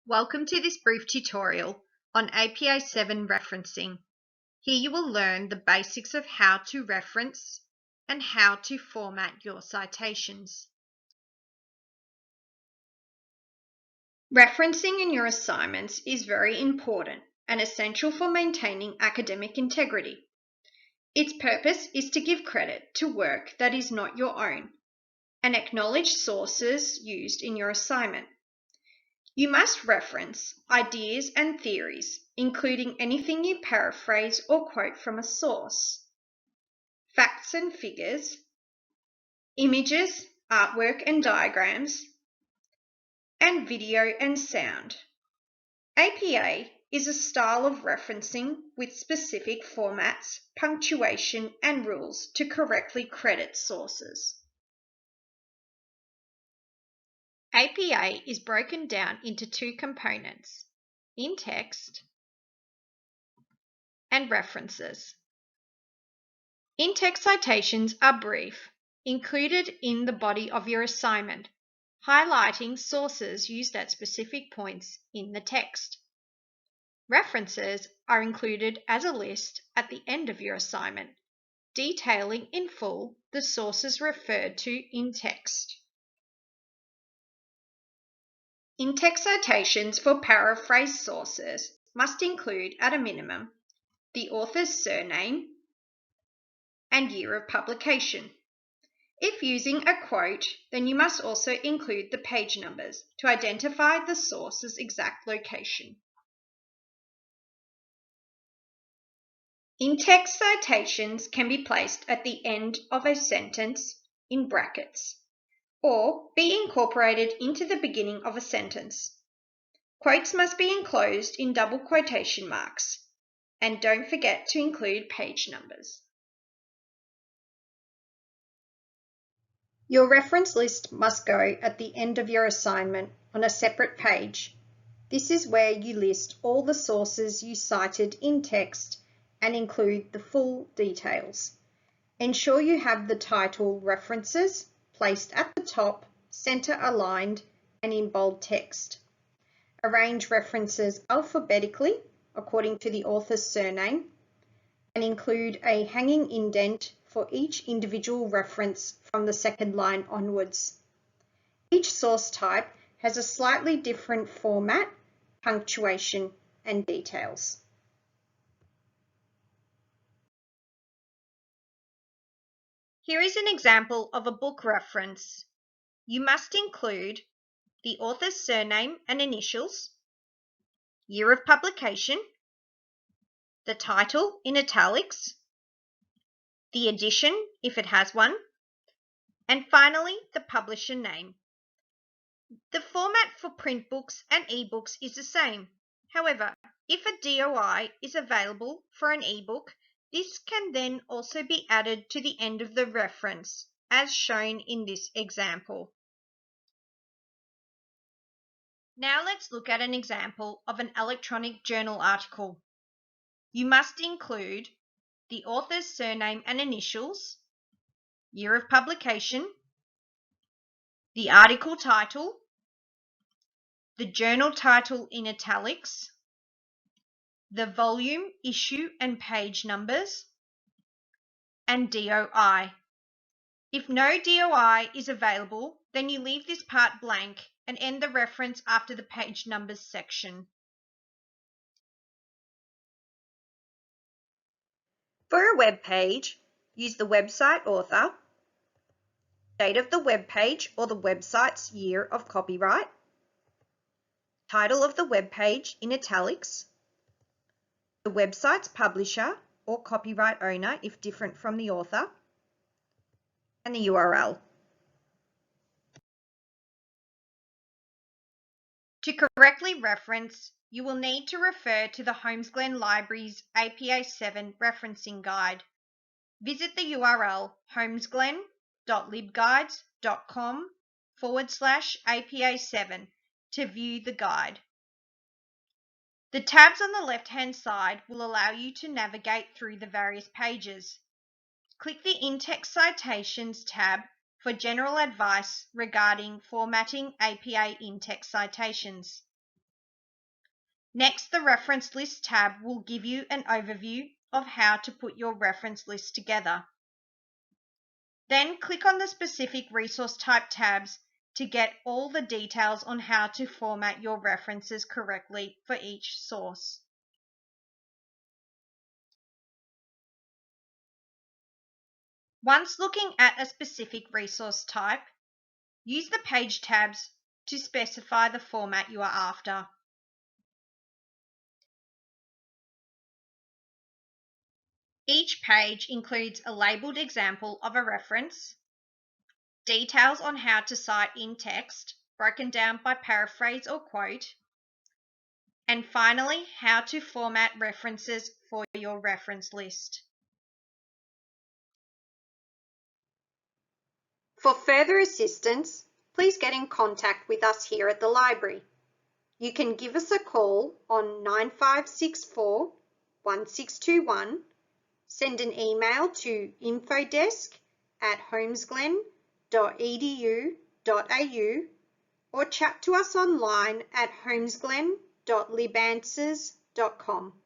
Welcome to this brief tutorial on APA 7 referencing. Here you will learn the basics of how to reference and how to format your citations. Referencing in your assignments is very important and essential for maintaining academic integrity. Its purpose is to give credit to work that is not your own and acknowledge sources used in your assignment. You must reference ideas and theories, including anything you paraphrase or quote from a source, facts and figures, images, artwork and diagrams, and video and sound. APA is a style of referencing with specific formats, punctuation, and rules to correctly credit sources. APA is broken down into two components: in-text and references. In-text citations are brief, included in the body of your assignment, highlighting sources used at specific points in the text. References are included as a list at the end of your assignment, detailing in full the sources referred to in text. In-text citations for paraphrased sources must include, at a minimum, the author's surname and year of publication. If using a quote, then you must also include the page numbers to identify the source's exact location. In-text citations can be placed at the end of a sentence in brackets, or be incorporated into the beginning of a sentence. Quotes must be enclosed in double quotation marks, and don't forget to include page numbers. Your reference list must go at the end of your assignment on a separate page. This is where you list all the sources you cited in text and include the full details. Ensure you have the title References placed at the top, center aligned, and in bold text. Arrange references alphabetically according to the author's surname and include a hanging indent for each individual reference from the second line onwards. Each source type has a slightly different format, punctuation, and details. Here is an example of a book reference. You must include the author's surname and initials, year of publication, the title in italics, the edition if it has one, and finally the publisher name. The format for print books and ebooks is the same. However, if a DOI is available for an ebook, this can then also be added to the end of the reference, as shown in this example. Now let's look at an example of an electronic journal article. You must include the author's surname and initials, year of publication, the article title, the journal title in italics, the volume, issue, and page numbers, and DOI. If no DOI is available, then you leave this part blank and end the reference after the page numbers section. For a web page, use the website author, date of the web page or the website's year of copyright, title of the web page in italics, the website's publisher or copyright owner if different from the author, and the URL. To correctly reference, you will need to refer to the Holmes-Glen Library's APA 7 referencing guide. Visit the URL holmesglen.libguides.com/APA7 to view the guide. The tabs on the left-hand side will allow you to navigate through the various pages. Click the In-Text Citations tab for general advice regarding formatting APA in-text citations. Next, the Reference List tab will give you an overview of how to put your reference list together. Then click on the specific resource type tabs to get all the details on how to format your references correctly for each source. Once looking at a specific resource type, use the Page tabs to specify the format you are after. Each page includes a labeled example of a reference, details on how to cite in text, broken down by paraphrase or quote, and finally, how to format references for your reference list. For further assistance, please get in contact with us here at the library. You can give us a call on 9564 1621, send an email to infodesc@holmesglen.edu.au, or chat to us online at holmesglen.libanswers.com.